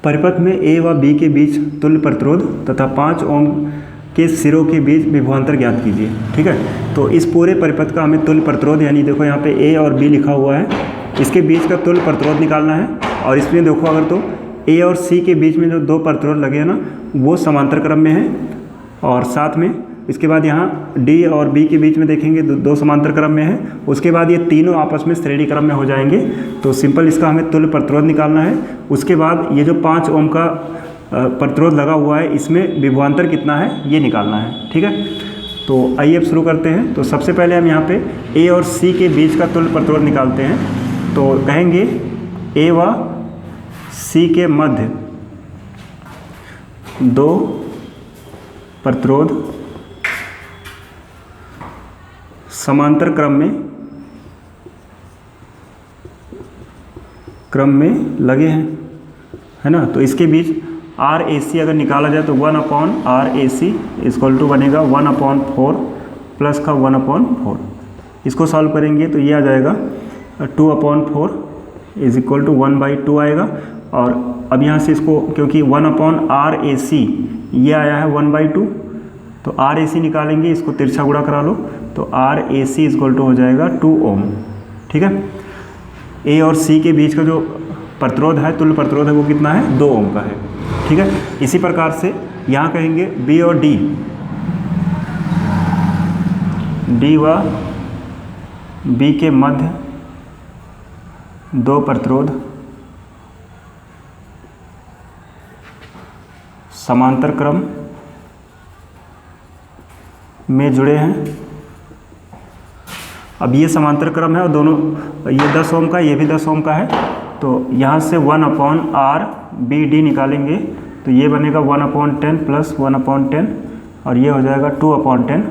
परिपथ में ए व बी के बीच तुल्य प्रतिरोध तथा 5 ओम के सिरों के बीच विभवांतर ज्ञात कीजिए। ठीक है, तो इस पूरे परिपथ का हमें तुल्य प्रतिरोध, यानी देखो यहाँ पे ए और बी लिखा हुआ है, इसके बीच का तुल्य प्रतिरोध निकालना है। और इसमें देखो अगर तो ए और सी के बीच में जो दो प्रतिरोध लगे हैं ना, वो समांतर क्रम में है। और साथ में इसके बाद यहाँ डी और बी के बीच में देखेंगे दो समांतर क्रम में है। उसके बाद ये तीनों आपस में श्रेणी क्रम में हो जाएंगे। तो सिंपल इसका हमें तुल्य प्रतिरोध निकालना है। उसके बाद ये जो 5 ओम का प्रतिरोध लगा हुआ है, इसमें विभवांतर कितना है ये निकालना है। ठीक है, तो आइए अब शुरू करते हैं। तो सबसे पहले हम यहाँ पे ए और सी के बीच का तुल्य प्रतिरोध निकालते हैं। तो कहेंगे ए व सी के मध्य दो प्रतिरोध समांतर क्रम में लगे हैं, है ना। तो इसके बीच आर ए सी अगर निकाला जाए तो 1/RAC इक्वल टू बनेगा 1/4 प्लस का 1/4। इसको सॉल्व करेंगे तो ये आ जाएगा 2/4 इज इक्वल टू 1/2 आएगा। और अब यहाँ से इसको, क्योंकि 1/RAC ये आया है 1/2, तो RAC निकालेंगे, इसको तिरछा गुणा करा लो, तो RAC इक्वल टू हो जाएगा 2 ओम। ठीक है, ए और सी के बीच का जो प्रतिरोध है, तुल्य प्रतिरोध है, वो कितना है, 2 ओम का है। ठीक है, इसी प्रकार से यहाँ कहेंगे बी और डी व बी के मध्य दो प्रतिरोध समांतर क्रम में जुड़े हैं। अब ये समांतर क्रम है और दोनों, ये 10 ओम का, ये भी 10 ओम का है। तो यहाँ से 1/RBD निकालेंगे तो ये बनेगा 1/10 प्लस 1/10 और ये हो जाएगा 2/10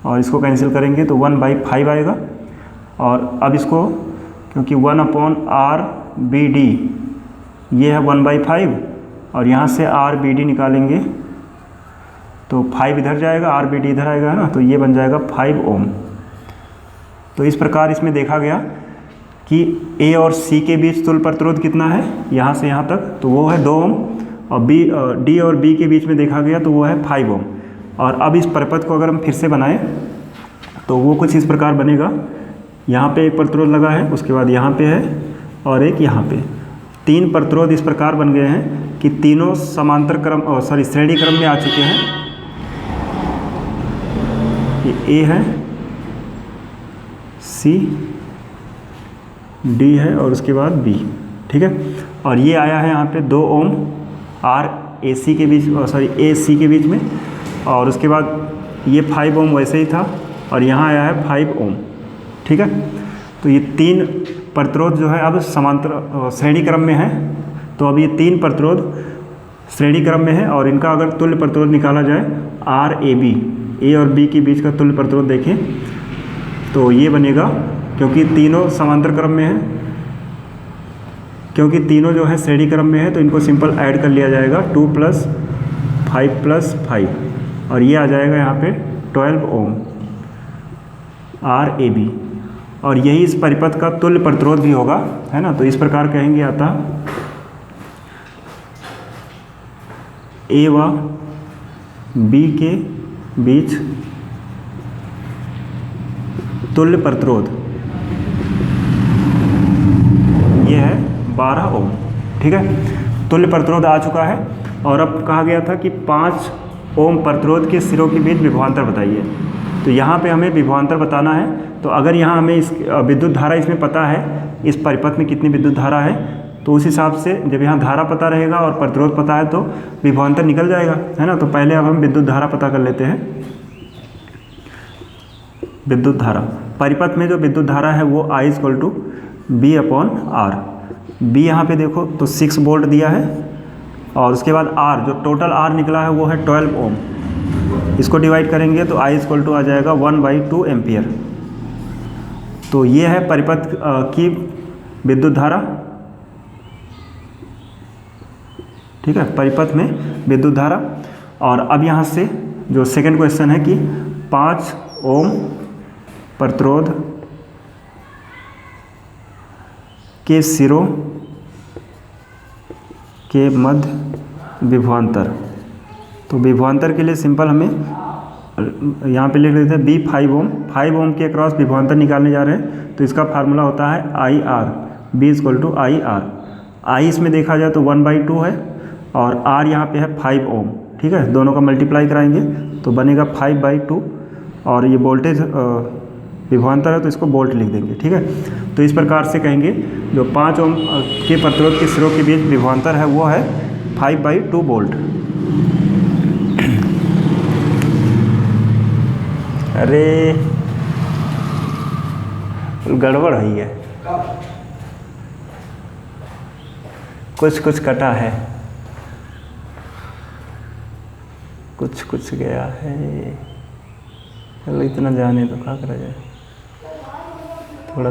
और इसको कैंसिल करेंगे तो 1/5 आएगा। और अब इसको, क्योंकि 1/RBD ये है 1/5 और यहाँ से RBD निकालेंगे तो 5 इधर जाएगा, RBD इधर आएगा, है ना, तो ये बन जाएगा 5 ओम। तो इस प्रकार इसमें देखा गया कि ए और सी के बीच तुल्य प्रतिरोध कितना है, यहाँ से यहाँ तक, तो वो है 2 ओम। और डी और बी के बीच में देखा गया तो वो है 5 ओम। और अब इस परिपथ को अगर हम फिर से बनाएं तो वो कुछ इस प्रकार बनेगा। यहाँ पे एक प्रतिरोध लगा है, उसके बाद यहाँ पे है और एक यहाँ पे। 3 प्रतिरोध इस प्रकार बन गए हैं कि तीनों समांतर क्रम, श्रेणी क्रम में आ चुके हैं। ये ए है, सी, डी है और उसके बाद बी। ठीक है, और ये आया है यहाँ पे 2 ओम RAC के बीच, AC के बीच में। और उसके बाद ये 5 ओम वैसे ही था और यहाँ आया है 5 ओम। ठीक है, तो ये 3 प्रतिरोध जो है अब समांतर श्रेणी क्रम में है। तो अब ये 3 प्रतिरोध श्रेणी क्रम में है और इनका अगर तुल्य प्रतिरोध निकाला जाए RAB, ए और बी के बीच का तुल्य प्रतिरोध देखें तो ये बनेगा, क्योंकि तीनों समांतर क्रम में है, क्योंकि तीनों जो है श्रेणी क्रम में है, तो इनको सिंपल ऐड कर लिया जाएगा 2 + 5 + 5 और ये आ जाएगा यहाँ पे 12 ओम RAB। और यही इस परिपथ का तुल्य प्रतिरोध भी होगा, है ना। तो इस प्रकार कहेंगे आता ए व बी के बीच तुल्य प्रतिरोध ये है 12 ओम। ठीक है, तुल्य प्रतिरोध आ चुका है। और अब कहा गया था कि 5 ओम प्रतिरोध के सिरों के बीच विभवांतर बताइए। तो यहाँ पे हमें विभवांतर बताना है। तो अगर यहाँ हमें इस विद्युत धारा इसमें पता है, इस परिपथ में कितनी विद्युत धारा है, तो उस हिसाब से जब यहाँ धारा पता रहेगा और प्रतिरोध पता है तो विभवांतर निकल जाएगा, है ना। तो पहले अब हम विद्युत धारा पता कर लेते हैं। विद्युत धारा, परिपथ में जो विद्युत धारा है वो I = B/R। B यहाँ पे देखो तो 6 वोल्ट दिया है और उसके बाद R, जो टोटल R निकला है वो है 12 ओम। इसको डिवाइड करेंगे तो I = आ जाएगा 1/2 एम्पियर। तो ये है परिपथ की विद्युत धारा। ठीक है, परिपथ में विद्युत धारा। और अब यहाँ से जो सेकंड क्वेश्चन है कि 5 ओम प्रतिरोध के सिरों के मध्य विभवांतर। तो विभवांतर के लिए सिंपल हमें यहाँ पे लिख लेते हैं बी 5 ओम। 5 ओम के अक्रॉस विभवांतर निकालने जा रहे हैं, तो इसका फार्मूला होता है I R, B equal to I R. I इसमें देखा जाए तो 1/2 है और आर यहाँ पे है 5 ओम। ठीक है, दोनों का मल्टीप्लाई कराएंगे तो बनेगा 5/2 और ये वोल्टेज विभवांतर है तो इसको वोल्ट लिख देंगे। ठीक है, तो इस प्रकार से कहेंगे जो 5 ओम के प्रतिरोध के सिरों के बीच विभवांतर है वो है 5/2 वोल्ट। अरे गड़बड़ है, ये कुछ कटा है, कुछ गया है। चलो इतना जाने तो क्या करा जाए।